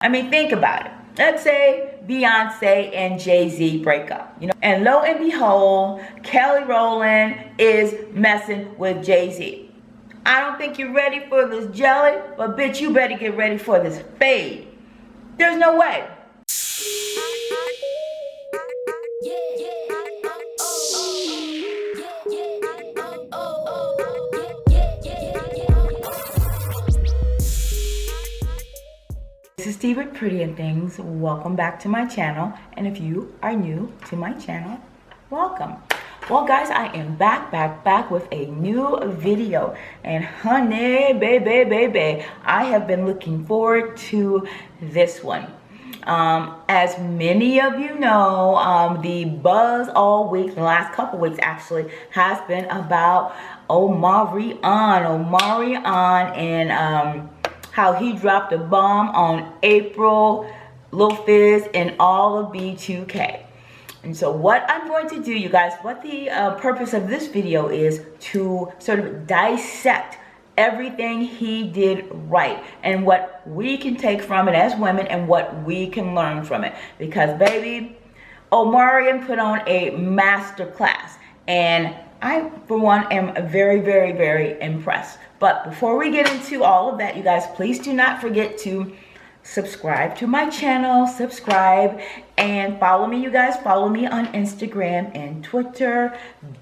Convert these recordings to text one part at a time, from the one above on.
I mean, think about it. Let's say Beyonce and Jay-Z break up, and lo and behold, Kelly Rowland is messing with Jay-Z. I don't think you're ready for this jelly, but bitch, you better get ready for this fade. There's no way. This is Steve with Pretty and Things. Welcome back to my channel. And if you are new to my channel, welcome. Well guys, I am back with a new video. And honey, baby, I have been looking forward to this one. As many of you know, the buzz all week, the last couple weeks actually, has been about Omarion and how he dropped a bomb on April, Lil Fizz, and all of B2K. And so what I'm going to do, you guys, what the purpose of this video is to sort of dissect everything he did right and what we can take from it as women and what we can learn from it. Because baby, Omarion put on a master class, and I, for one, am very impressed. But before we get into all of that, you guys, please do not forget to subscribe to my channel, and follow me, you guys. Follow me on Instagram and Twitter.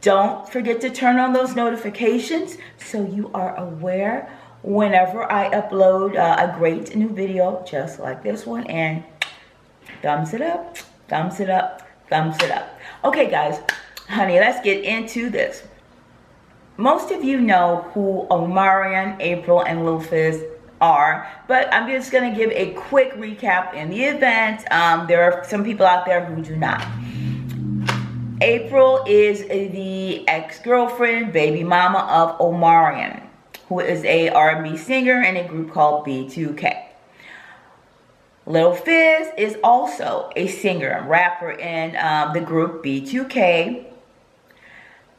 Don't forget to turn on those notifications so you are aware whenever I upload a great new video just like this one. And thumbs it up, thumbs it up, thumbs it up. Okay, guys, honey, let's get into this. Most of you know who Omarion, April, and Lil Fizz are, but I'm just going to give a quick recap in the event there are some people out there who do not. April is the ex-girlfriend, baby mama of Omarion, who is a R&B singer in a group called B2K. Lil Fizz is also a singer and rapper in the group B2K.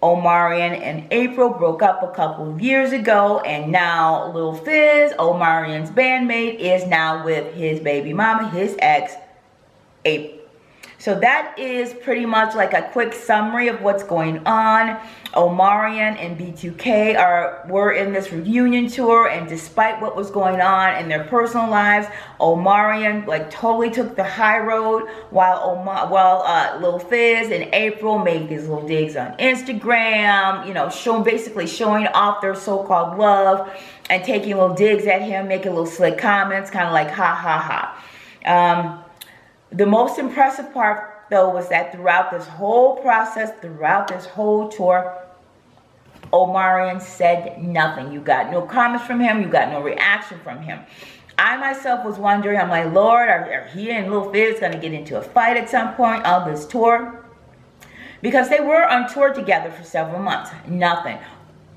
Omarion and April broke up a couple of years ago, and now Lil Fizz, Omarion's bandmate, is now with his baby mama, his ex, April. So that is pretty much like a quick summary of what's going on. Omarion and B2K were in this reunion tour, and despite what was going on in their personal lives, Omarion totally took the high road, while Lil Fizz and April made these little digs on Instagram, basically showing off their so-called love and taking little digs at him, making little slick comments, kind of like ha ha ha. The most impressive part, though, was that throughout this whole process, throughout this whole tour, Omarion said nothing. You got no comments from him. You got no reaction from him. I myself was wondering, I'm like, Lord, are he and Lil Fizz going to get into a fight at some point on this tour? Because they were on tour together for several months. Nothing.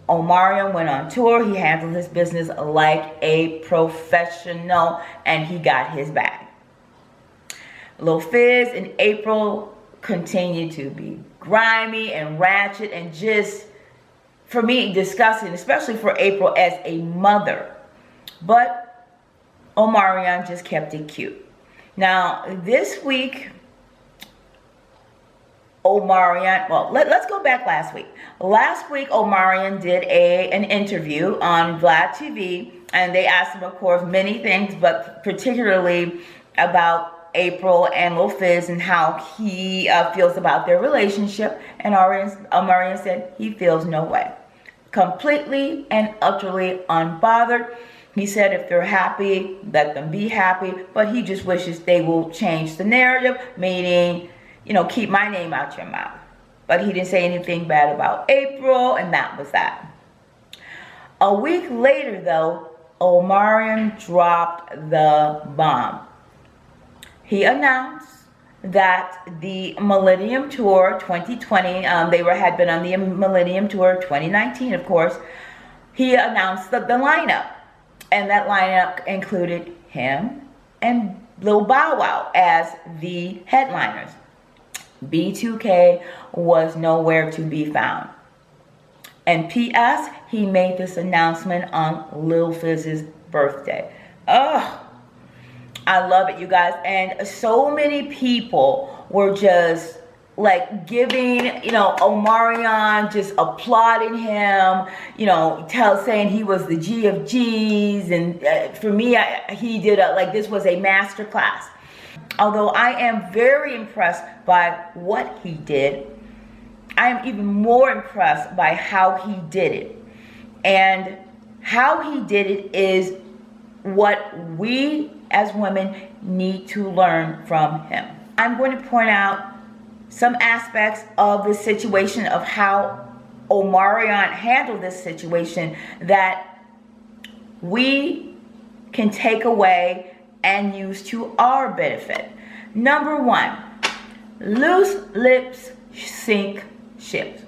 Omarion went on tour. He handled his business like a professional, and he got his bag. Lil Fizz and April continue to be grimy and ratchet and just, for me, disgusting, especially for April as a mother. But Omarion just kept it cute. Now, this week, Omarion, well, let's go back last week. Last week, Omarion did an interview on Vlad TV, and they asked him, of course, many things, but particularly about April and Lil Fizz and how he feels about their relationship. And Omarion said he feels no way. Completely and utterly unbothered. He said if they're happy, let them be happy, but he just wishes they will change the narrative, meaning, keep my name out your mouth. But he didn't say anything bad about April, and that was that. A week later, though, Omarion dropped the bomb. He announced that the Millennium Tour 2020, had been on the Millennium Tour 2019, of course. He announced the lineup, and that lineup included him and Lil Bow Wow as the headliners. B2K was nowhere to be found. And P.S., he made this announcement on Lil Fizz's birthday. Ugh. I love it, you guys. And so many people were just like giving, you know, Omarion, just applauding him, you know, saying he was the G of G's. And for me, he did like this was a master class. Although I am very impressed by what he did, I am even more impressed by how he did it. And how he did it is what we as women need to learn from him. I'm going to point out some aspects of the situation of how Omarion handled this situation that we can take away and use to our benefit. Number one, loose lips sink ships.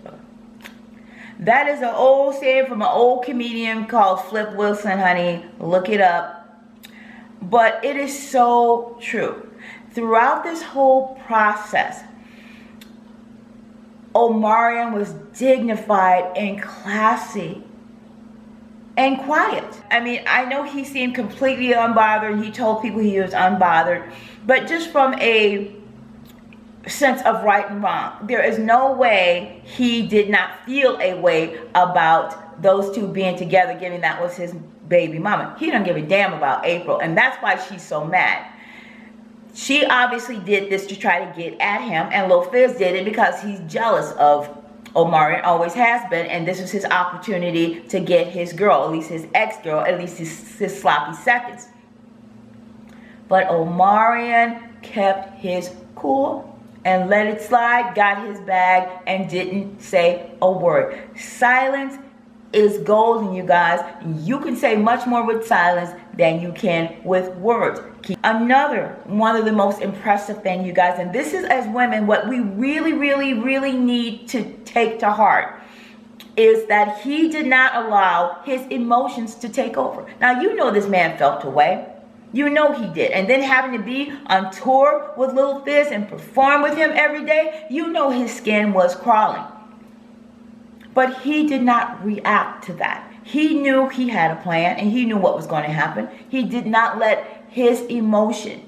That is an old saying from an old comedian called Flip Wilson, honey. Look it up. But it is so true. Throughout this whole process, Omarion was dignified and classy and quiet. I mean, I know he seemed completely unbothered. He told people he was unbothered. But just from a sense of right and wrong, there is no way he did not feel a way about those two being together, given that was his baby mama. He don't give a damn about April, and that's why she's so mad. She obviously did this to try to get at him, and Lil Fizz did it because he's jealous of Omarion, always has been, and this was his opportunity to get his girl, at least his ex-girl, at least his sloppy seconds. But Omarion kept his cool and let it slide, got his bag, and didn't say a word. Silence is golden, you guys. You can say much more with silence than you can with words. Another one of the most impressive things, you guys, and this is as women what we really need to take to heart, is that he did not allow his emotions to take over. Now, you know this man felt away. You know he did. And then having to be on tour with Lil Fizz and perform with him every day, you know his skin was crawling. But he did not react to that. He knew he had a plan and he knew what was going to happen. He did not let his emotion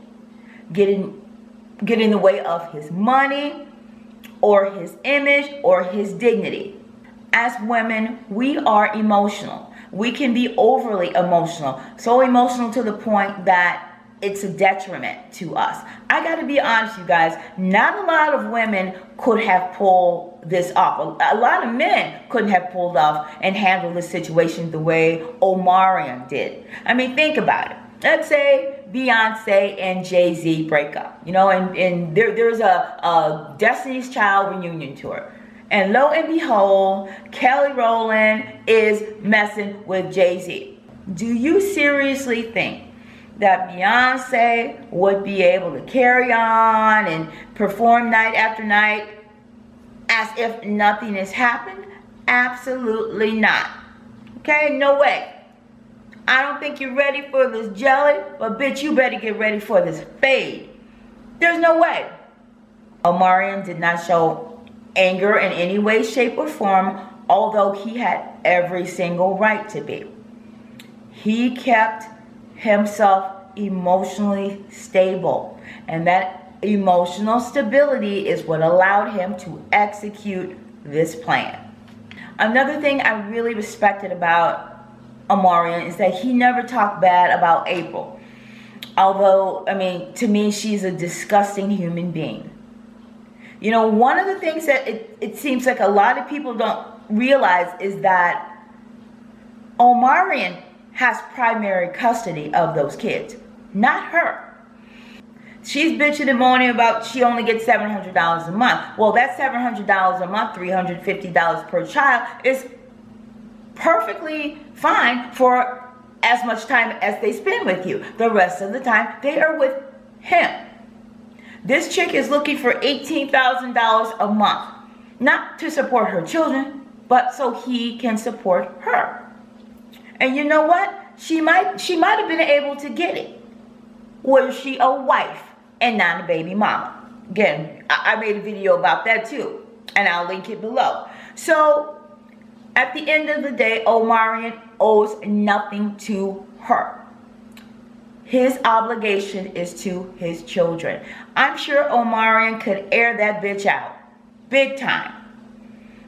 get in the way of his money or his image or his dignity. As women, we are emotional. We can be overly emotional. So emotional to the point that it's a detriment to us. I got to be honest, you guys, not a lot of women could have pulled this off. A lot of men couldn't have pulled off and handled this situation the way Omarion did. I mean, think about it. Let's say Beyonce and Jay-Z break up, you know, and there's a Destiny's Child reunion tour. And lo and behold, Kelly Rowland is messing with Jay-Z. Do you seriously think that Beyonce would be able to carry on and perform night after night as if nothing has happened? Absolutely not. Okay, no way. I don't think you're ready for this jelly, but bitch, you better get ready for this fade. There's no way. Omarion did not show anger in any way, shape, or form, although he had every single right to be. He kept himself emotionally stable, and that emotional stability is what allowed him to execute this plan. Another thing I really respected about Omarion is that he never talked bad about April, although, I mean, to me, she's a disgusting human being. You know, one of the things that it seems like a lot of people don't realize is that Omarion has primary custody of those kids, not her. She's bitching and moaning about she only gets $700 a month. Well, that $700 a month, $350 per child, is perfectly fine for as much time as they spend with you. The rest of the time, they are with him. This chick is looking for $18,000 a month, not to support her children, but so he can support her. And you know what? She might have been able to get it. Was she a wife and not a baby mama? Again, I made a video about that too, and I'll link it below. So at the end of the day, Omarion owes nothing to her. his obligation is to his children. I'm sure Omarion could air that bitch out big time,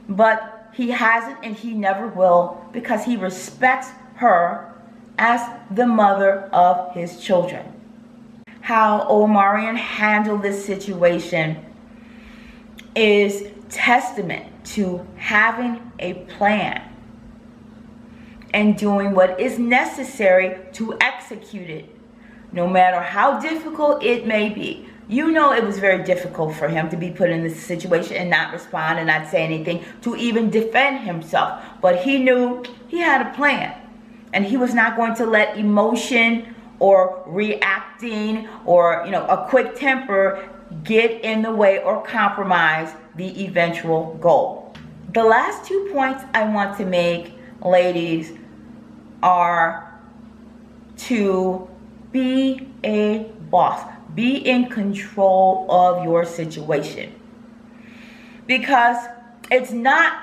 but he hasn't and he never will, because he respects her as the mother of his children. How Omarion handled this situation is testament to having a plan and doing what is necessary to execute it, no matter how difficult it may be. You know, it was very difficult for him to be put in this situation and not respond and not say anything to even defend himself. But he knew he had a plan, and he was not going to let emotion or reacting or, you know, a quick temper get in the way or compromise the eventual goal. The last 2 points I want to make, ladies, are to be a boss. Be in control of your situation. Because it's not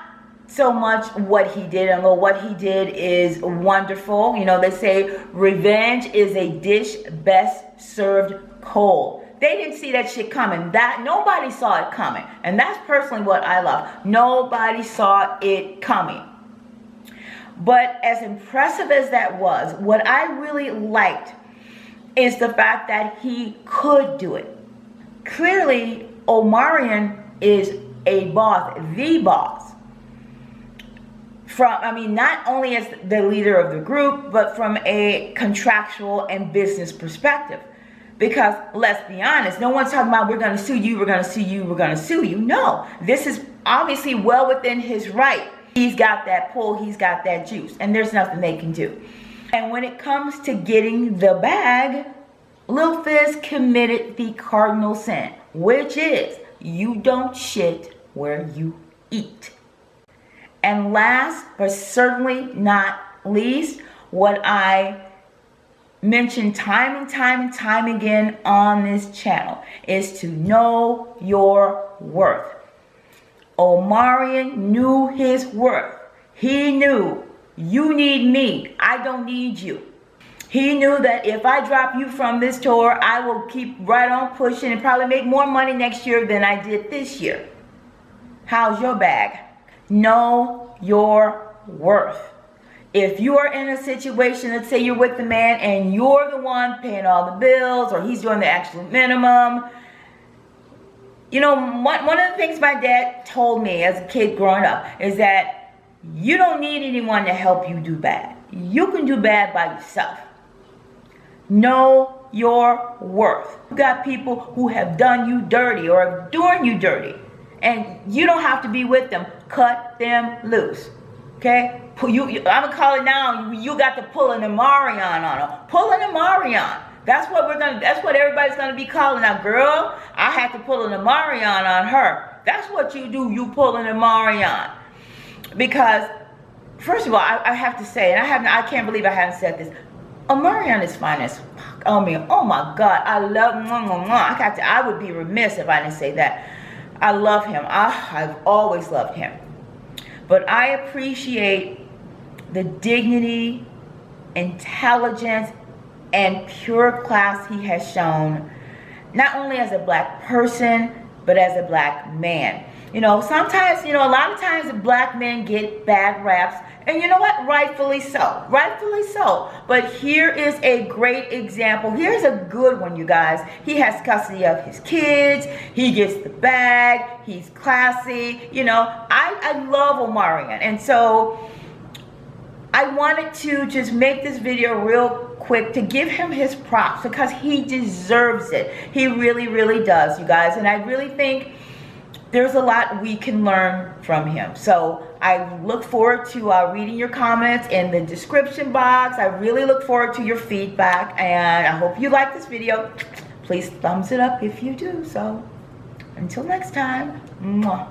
so much what he did, although what he did is wonderful. You know, they say revenge is a dish best served cold. They didn't see that shit coming. That nobody saw it coming. And that's personally what I love. Nobody saw it coming. But as impressive as that was, what I really liked is the fact that he could do it. Clearly, Omarion is a boss, the boss. Not only as the leader of the group, but from a contractual and business perspective. Because let's be honest, no one's talking about we're going to sue you, we're going to sue you, we're going to sue you. No, this is obviously well within his right. He's got that pull, he's got that juice, and there's nothing they can do. And when it comes to getting the bag, Lil Fizz committed the cardinal sin, which is you don't shit where you eat. And last but certainly not least, what I mentioned time and time again on this channel is to know your worth. Omarion knew his worth. He knew you need me, I don't need you. He knew that if I drop you from this tour, I will keep right on pushing and probably make more money next year than I did this year. How's your bag? Know your worth. If you are in a situation, let's say you're with the man and you're the one paying all the bills, or he's doing the absolute minimum. You know, one of the things my dad told me as a kid growing up is that you don't need anyone to help you do bad. You can do bad by yourself. Know your worth. You got people who have done you dirty or are doing you dirty, and you don't have to be with them. Cut them loose. Okay? I'm gonna call it now. You got to pull an Omarion on them. Pull an Omarion. That's what everybody's gonna be calling out. Girl, I had to pull an Omarion on her. That's what you do. You pull an Omarion. Because first of all, I have to say, and I can't believe I haven't said this, Omarion is fine as fuck. I mean, oh my God, I love I would be remiss if I didn't say that. I love him. I've always loved him. But I appreciate the dignity, intelligence, and pure class he has shown, not only as a black person, but as a black man. You know, sometimes, a lot of times black men get bad raps, and you know what? Rightfully so. Rightfully so. But here is a great example. Here's a good one, you guys. He has custody of his kids. He gets the bag. He's classy. I love Omarion. And so I wanted to just make this video real quick to give him his props, because he deserves it. He really, really does, you guys. And I really think there's a lot we can learn from him. So I look forward to reading your comments in the description box. I really look forward to your feedback, and I hope you like this video. Please thumbs it up if you do. So until next time, mwah.